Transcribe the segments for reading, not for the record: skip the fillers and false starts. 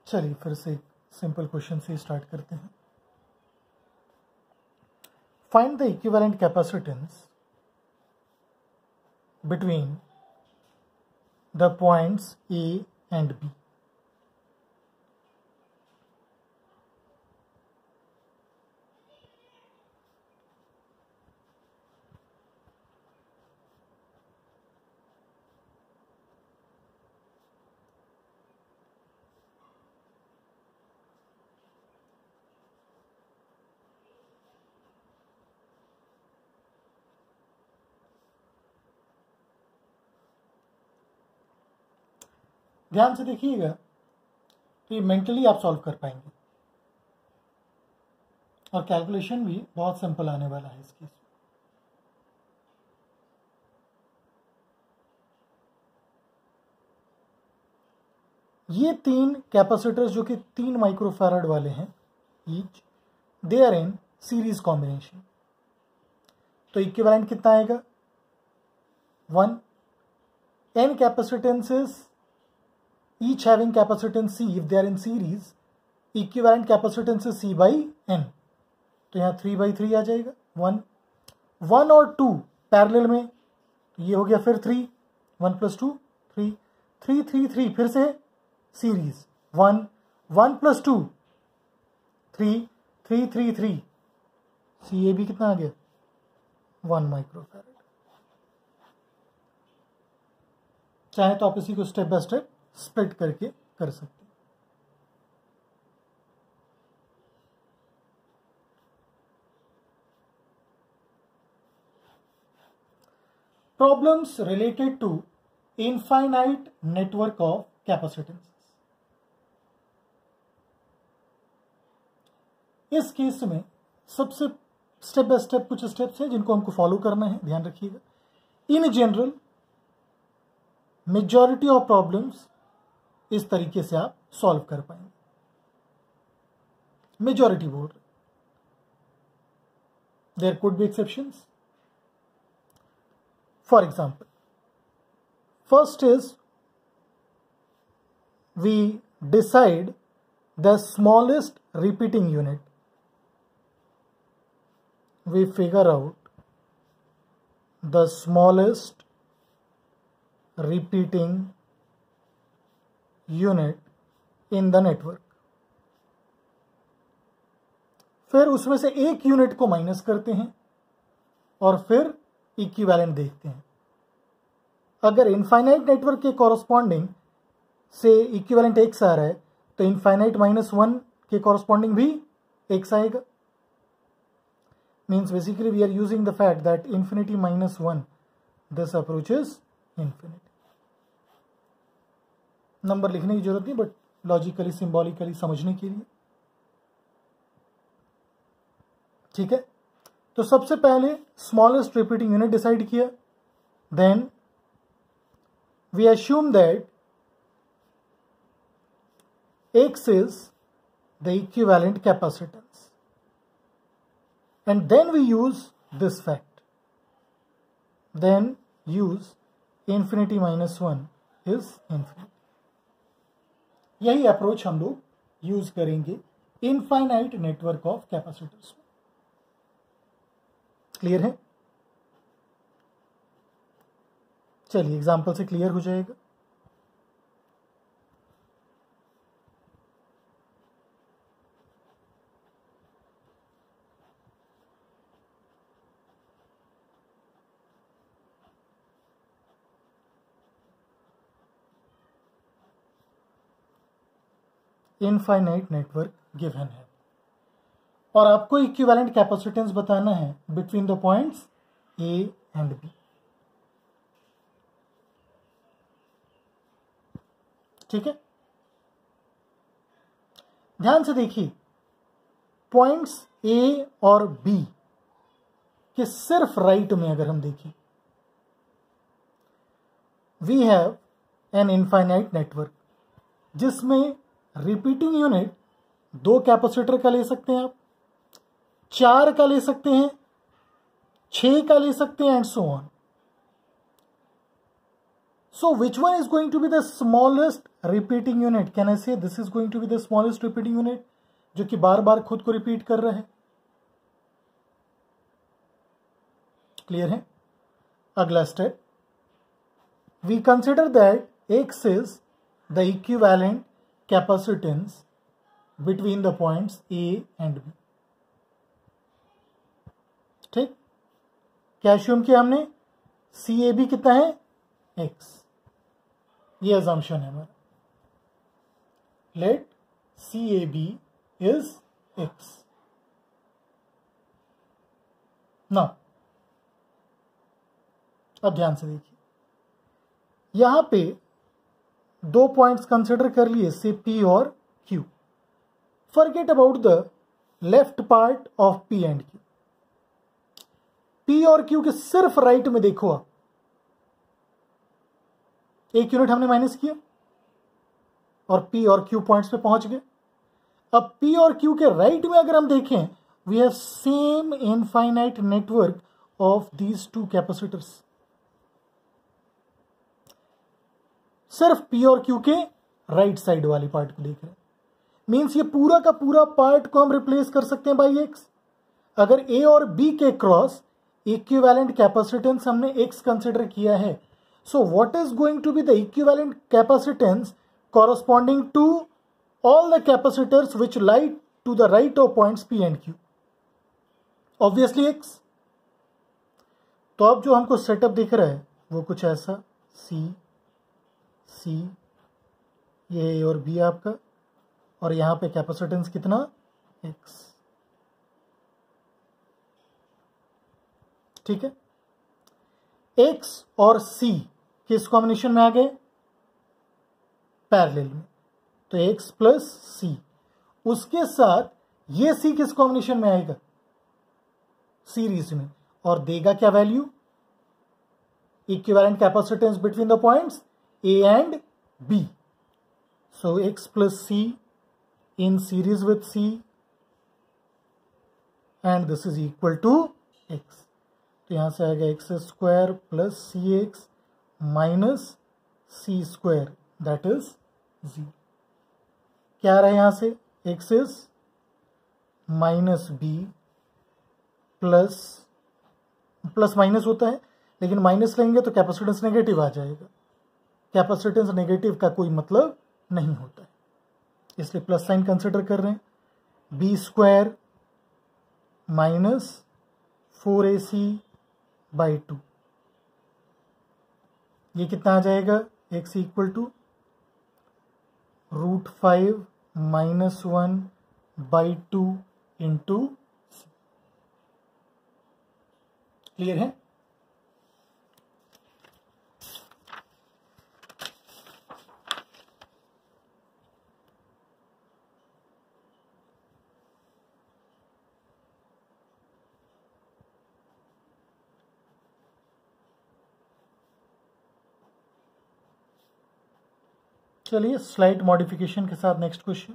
चलिए फिर से एक सिंपल क्वेश्चन से स्टार्ट करते हैं। Find the equivalent capacitance between the points A and B. ध्यान से देखिएगा तो ये मेंटली आप सॉल्व कर पाएंगे और कैलकुलेशन भी बहुत सिंपल आने वाला है इस केस में। ये तीन कैपेसिटर्स जो कि 3 माइक्रोफैराड वाले हैं each, they are in series combination. तो इक्विवेलेंट कितना आएगा 1। n कैपेसिटेंसेस each having capacitance C if they are in series, equivalent capacitance is C by n। तो यहाँ 3/3 आ जाएगा। 1 और 2 पैरेलल में, तो ये हो गया फिर 3, 1 + 2 3, 3 3 3 फिर से सीरीज 1 + 2 3 3 3 3। सी ए भी कितना आ गया 1 माइक्रोफैराड। चाहे तो आप इसी को स्टेप बाय स्टेप स्प्लिट करके कर सकते हैं। Problems related to infinite network of capacitances. इस केस में सबसे स्टेप बाय स्टेप कुछ स्टेप्स हैं जिनको हमको फॉलो करना है, ध्यान रखिएगा। In general majority of problems इस तरीके से आप सॉल्व कर पाएंगे। मेजॉरिटी बोल रहे, there could be exceptions. For example, first is we decide the smallest repeating unit. We figure out the smallest repeating unit in the network। फिर उसमें से एक यूनिट को माइनस करते हैं और फिर इक्विवेलेंट देखते हैं। अगर इनफाइनाइट नेटवर्क के कॉरस्पॉन्डिंग से इक्विवेलेंट x आ रहा है तो इनफाइनाइट -1 के कॉरस्पॉन्डिंग भी x आएगा। Means basically we are using the fact that infinity -1 this approaches infinity। Number लिखने की जरूरत नहीं, बट लॉजिकली सिंबॉलिकली समझने के लिए, ठीक है। तो सबसे पहले स्मॉलेस्ट रिपीटिंग यूनिट डिसाइड किया, then we assume that x is the equivalent capacitance and then we use this fact, then use infinity -1 is infinity। यही अप्रोच हम लोग यूज करेंगे इनफाइनाइट नेटवर्क ऑफ कैपेसिटर्स में। क्लियर है? चलिए example से clear हो जाएगा। इनफाइनाइट नेटवर्क गिवन है और आपको इक्विवेलेंट कैपेसिटेंस बताना है between the points A and B. ठीक है, ध्यान से देखिए, पॉइंट्स ए और बी के सिर्फ राइट में अगर हम देखें, we have an infinite network जिसमें रिपीटिंग यूनिट 2 कैपेसिटर का ले सकते हैं आप, 4 का ले सकते हैं, 6 का ले सकते हैं, and so on. So which one is going to be the smallest repeating unit, can I say this is going to be the smallest repeating unit, जो कि बार बार खुद को रिपीट कर रहा है। क्लियर है? अगला step, we consider that X is the equivalent capacitance between the points A and B। ठीक, क्या अस्यूम किया हमने? CAB कितना है? X। ये अजम्पशन है हमारा। Let CAB is X। ना, अब ध्यान से देखिए, यहां पे दो पॉइंट्स कंसिडर कर लिए, से P और Q। Forget about the left part of P and Q। P और Q के सिर्फ राइट में देखो आप, एक यूनिट हमने माइनस किया और P और Q पॉइंट्स पे पहुंच गए। अब P और Q के राइट में अगर हम देखें, we have same infinite network of these two capacitors. सिर्फ P और Q के राइट साइड वाली पार्ट को देख रहे हैं। मीन्स ये पूरा का पूरा पार्ट को हम रिप्लेस कर सकते हैं बाई X। अगर A और B के क्रॉस इक्विवेलेंट कैपेसिटेंस हमने X कंसिडर किया है, so what is going to be the equivalent capacitance corresponding to all the capacitors which lie to the right of points P and Q? Obviously X। तो अब जो हमको setup दिख रहा है वो कुछ ऐसा, C, ये A और B आपका, और यहां पे कैपेसिटेंस कितना? X। ठीक है, X और C किस कॉम्बिनेशन में आ गए? पैरेलल में, तो X प्लस C। उसके साथ ये C किस कॉम्बिनेशन में आएगा? सीरीज में, और देगा क्या value? Equivalent capacitance between the points A and B। So X plus C in series with C, and this is equal to X। तो यहां से आएगा x square plus CX minus C square, that is 0। क्या आ रहा है यहां से? X is minus B plus, plus minus होता है, लेकिन माइनस लेंगे तो कैपेसिटेंस नेगेटिव आ जाएगा। कैपेसिटेंस नेगेटिव का कोई मतलब नहीं होता है, इसलिए प्लस साइन कंसिडर कर रहे हैं। B square minus 4AC by 2, ये कितना आ जाएगा? X equal to √5 minus 1 by 2 into C। Clear है? चलिए स्लाइड मॉडिफिकेशन के साथ next question.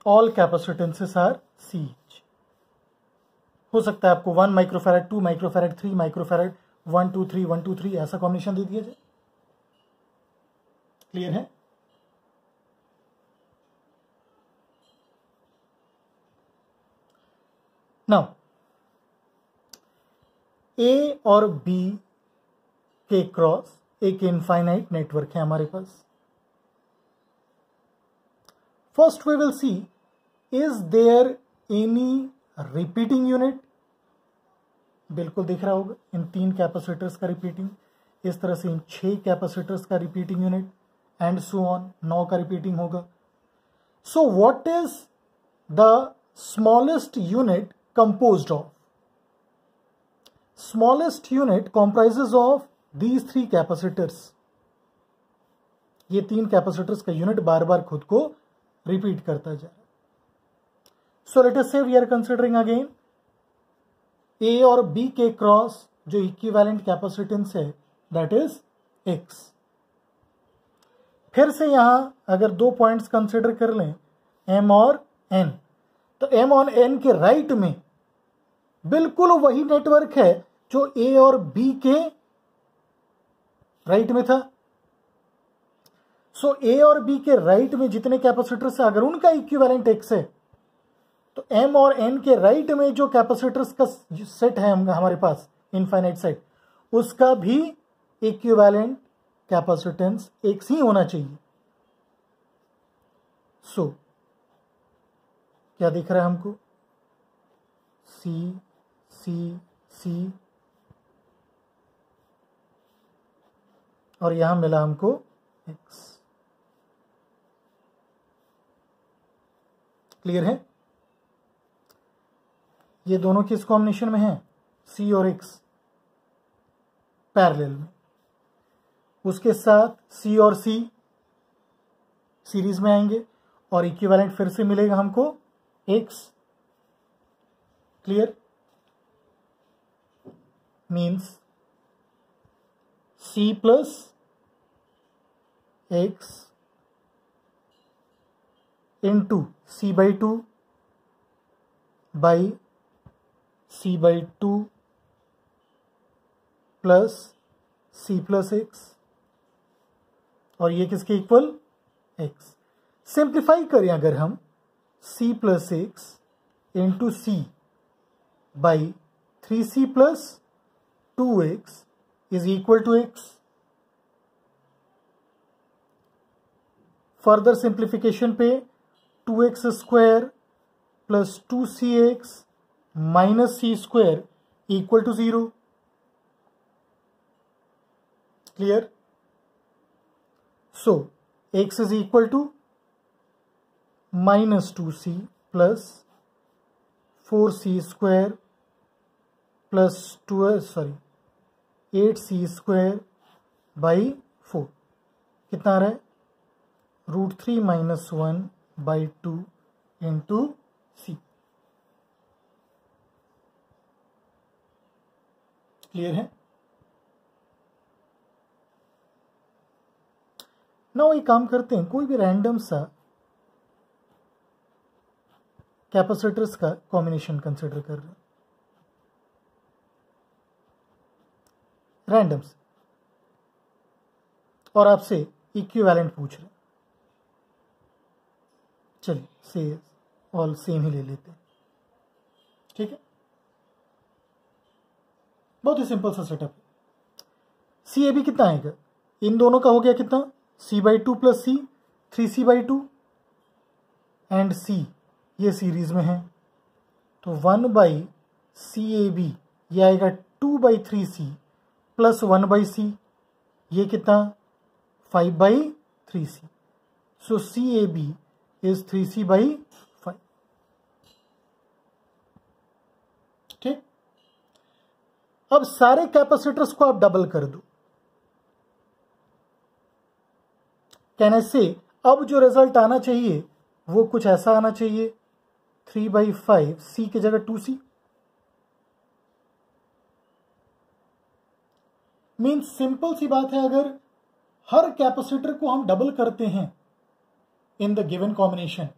All capacitances are C। हो सकता है आपको 1 माइक्रोफैरड, 2 माइक्रोफैरड, 3 माइक्रोफैरड, 1 2 3 1 2 3 ऐसा कॉम्बिनेशन दे दिया जाए। क्लियर है? नाउ A और B के क्रॉस एक इनफाइनाइट नेटवर्क है हमारे पास। First we will see, is there any repeating unit? बिल्कुल दिख रहा होगा, इन 3 कैपेसिटर्स का रिपीटिंग, इस तरह से इन 6 कैपेसिटर्स का repeating unit, and so on 9 का रिपीटिंग होगा। So what is the smallest unit composed of? Smallest unit comprises of these 3 capacitors. ये 3 कैपेसिटर्स का यूनिट बार बार खुद को रिपीट करता जा रहा है। सो let us say we are considering again A और B के क्रॉस जो इक्विवेलेंट कैपेसिटेंस है, दैट इज x। फिर से यहां अगर दो पॉइंट्स कंसिडर कर लें m और n, तो m और n के राइट में बिल्कुल वही नेटवर्क है जो a और b के राइट में था। सो a और b के राइट में जितने कैपेसिटर्स है, अगर उनका इक्विवेलेंट x है, तो m और n के राइट में जो कैपेसिटर्स का सेट है हमारे पास, इनफाइनाइट सेट, उसका भी इक्विवेलेंट कैपेसिटेंस x ही होना चाहिए। सो क्या दिख रहा है हमको? C C C और यहां मिला हमको x। क्लियर है? ये दोनों किस कॉम्बिनेशन में हैं? C और x पैरेलल में। उसके साथ C और C सीरीज में आएंगे और इक्विवेलेंट फिर से मिलेगा हमको x। Clear? Means C plus x into C/2 by C/2 plus C plus x, और ये किसके इक्वल? x। सिंप्लीफाई करें अगर हम, C plus x into C by 3C plus 2x is equal to x। Further simplification पे 2x square plus 2cx minus c square equal to 0। Clear? So x is equal to minus 2c plus 4c square plus 8c square by 4। कितना आ रहा है? √3 minus 1 by 2 into c। Clear है? ना वही काम करते हैं, कोई भी रैंडम सा कैपेसिटर्स का कॉम्बिनेशन कंसिडर कर रहे हैं, रैंडम से, और आपसे इक्विवेलेंट पूछ रहे हैं। चलिए से ऑल सेम ही ले लेते हैं। ठीक है? बहुत ही सिंपल सा सेटअप है। CAB कितना आएगा? इन दोनों का हो गया कितना? C/2 plus C, 3C/2 and C, ये सीरीज में है, तो 1/CAB ये आएगा 2/3C प्लस 1/C, ये कितना? 5/3C। So CAB is 3C/5। ठीक? अब सारे कैपेसिटर्स को आप डबल कर दो। कैन आई से अब जो रिजल्ट आना चाहिए वो कुछ ऐसा आना चाहिए, 3/5 C की जगह 2C। मीन्स सिंपल सी बात है, अगर हर कैपेसिटर को हम डबल करते हैं इन द गिवन कॉम्बिनेशन,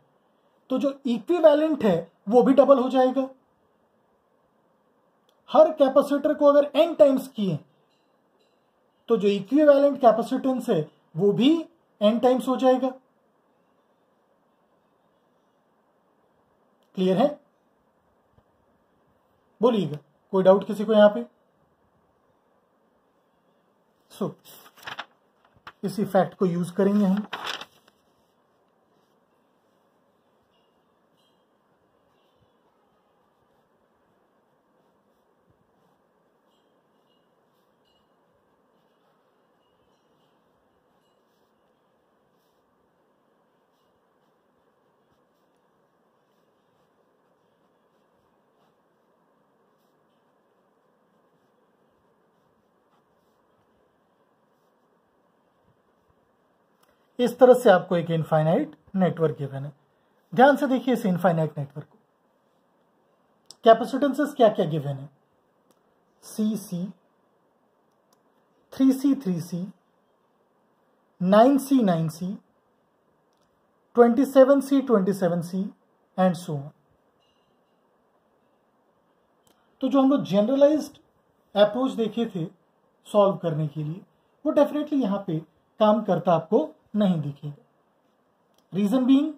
तो जो इक्विवेलेंट है वो भी डबल हो जाएगा। हर कैपेसिटर को अगर n टाइम्स किए तो जो इक्विवेलेंट कैपेसिटेंस है वो भी n टाइम्स हो जाएगा। क्लियर है? बोलिएगा, कोई डाउट किसी को यहां पे? सो इसी फैक्ट को यूज करेंगे हम। इस तरह से आपको एक इनफाइनाइट नेटवर्क गिवन है। ध्यान से देखिए इस इनफाइनाइट नेटवर्क को। कैपेसिटेंसेस क्या क्या गिवन है? C 3C 9C 9C, 27C 27C and so on. तो जो हम लोग जनरलाइज्ड अप्रोच देखे थे सॉल्व करने के लिए, वो डेफिनेटली यहां पे काम करता आपको नहीं दिखेगा। रीजन बीइंग,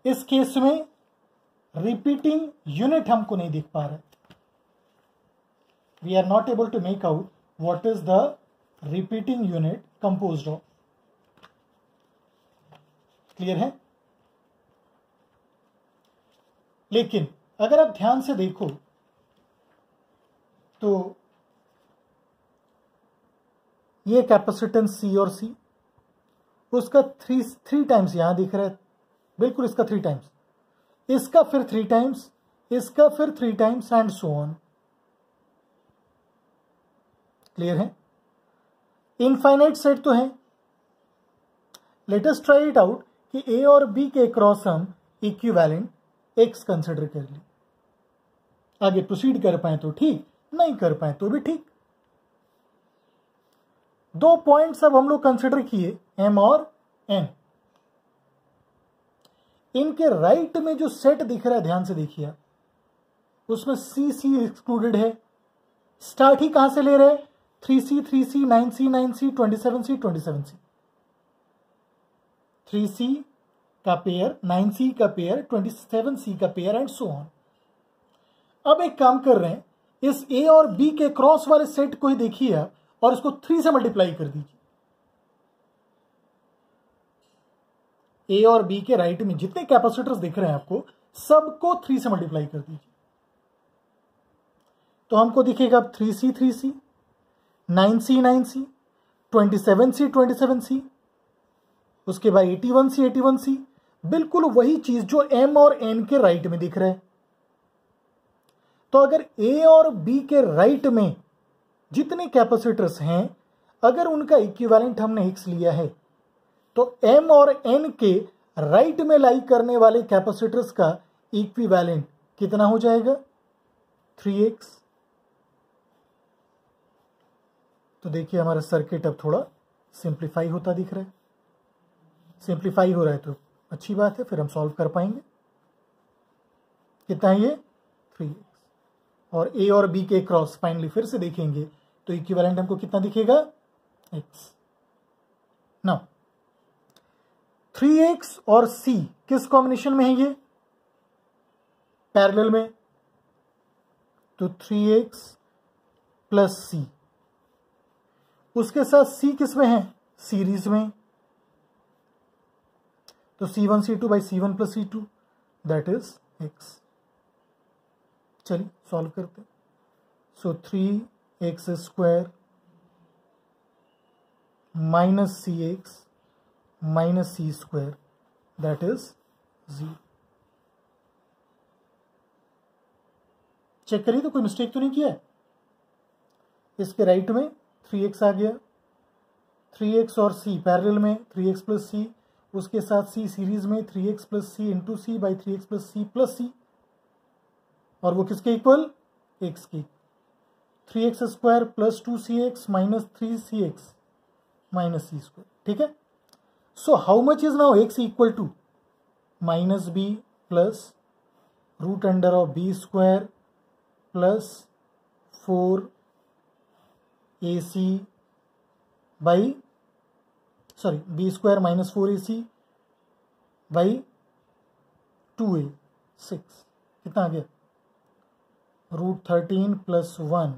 इस केस में रिपीटिंग यूनिट हमको नहीं दिख पा रहा है। We are not able to make out what is the repeating unit composed of. Clear है? लेकिन अगर आप ध्यान से देखो तो ये कैपेसिटेंस C और C, उसका थ्री टाइम्स यहां दिख रहा है, बिल्कुल इसका 3 टाइम्स, इसका फिर 3 टाइम्स, इसका फिर 3 times and so on. Clear है? इनफाइनाइट सेट तो है। Let us try it out कि A और B के क्रॉस हम इक्विवेलेंट X कंसिडर कर ली। आगे प्रोसीड कर पाए तो ठीक, नहीं कर पाए तो भी ठीक। 2 पॉइंट्स अब हम लोग कंसिडर किए, M और N। इनके राइट में जो सेट दिख रहा है, ध्यान से देखिए, उसमें C एक्सक्लूडेड है। स्टार्ट ही कहां से ले रहे हैं? 3C 3C, 9C 9C, 27C 27C। 3C का पेयर, 9C का पेयर, 27C का पेयर एंड सो ऑन। अब एक काम कर रहे हैं, इस A और B के क्रॉस वाले सेट को ही देखिए और इसको 3 से मल्टीप्लाई कर दीजिए। A और B के राइट में जितने कैपेसिटर्स दिख रहे हैं आपको, सबको 3 से मल्टीप्लाई कर दीजिए। तो हमको दिखेगा अब 3C 3C, 9C 9C, 27C 27C, उसके बाद 81C 81C, बिल्कुल वही चीज जो M और N के राइट में दिख रहा है। तो अगर A और B के राइट में जितने कैपेसिटर्स हैं, अगर उनका इक्विवेलेंट हमने X लिया है, तो M और N के राइट में लाई करने वाले कैपेसिटर्स का इक्विवेलेंट कितना हो जाएगा? 3x। तो देखिए हमारा सर्किट अब थोड़ा सिंप्लीफाई होता दिख रहा है। सिंप्लीफाई हो रहा है तो अच्छी बात है, फिर हम सॉल्व कर पाएंगे। कितना है ये? 3x। और A और B के क्रॉस फाइनली फिर से देखेंगे तो इक्विवेलेंट हमको कितना दिखेगा? x। नाउ 3x और C किस कॉम्बिनेशन में है? ये पैरेलल में, तो 3x प्लस C। उसके साथ C किस में है? सीरीज में, तो C1 C2 by C1 plus C2 that is x। चलिए सॉल्व करते हैं। So 3x square minus CX minus C square that is 0। Check करिए तो कोई मिस्टेक तो नहीं किया है। इसके राइट में 3x आ गया, 3x और C पैरेलल में 3x प्लस C, उसके साथ C सीरीज में 3x plus C into C by 3x plus C plus C, और वो किसके इक्वल? x के। 3x square plus 2cx minus 3cx minus C square. ठीक है? So how much is now x equal to? Minus b plus root under of b square plus 4ac by b square minus 4ac by 2a 6। कितना आ गया? Root 13 plus 1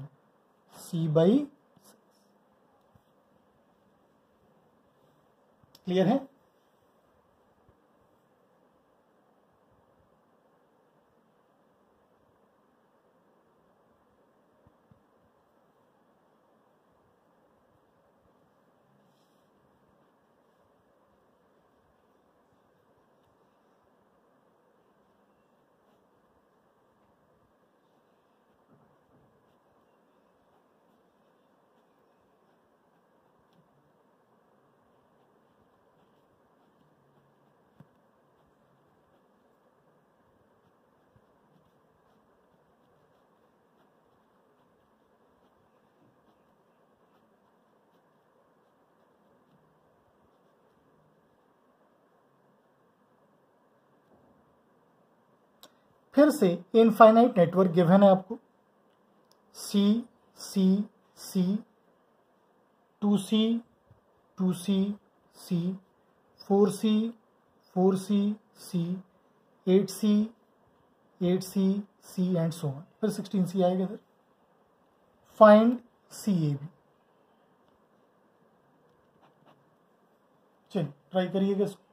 c by. Clear है? फिर से infinite network given है आपको, सी सी सी, 2C 2C C, 4C 4C C, 8C 8C C and so on, फिर 16C आएगा इधर। Find CAB। चलिए ट्राई करिएगा इसको।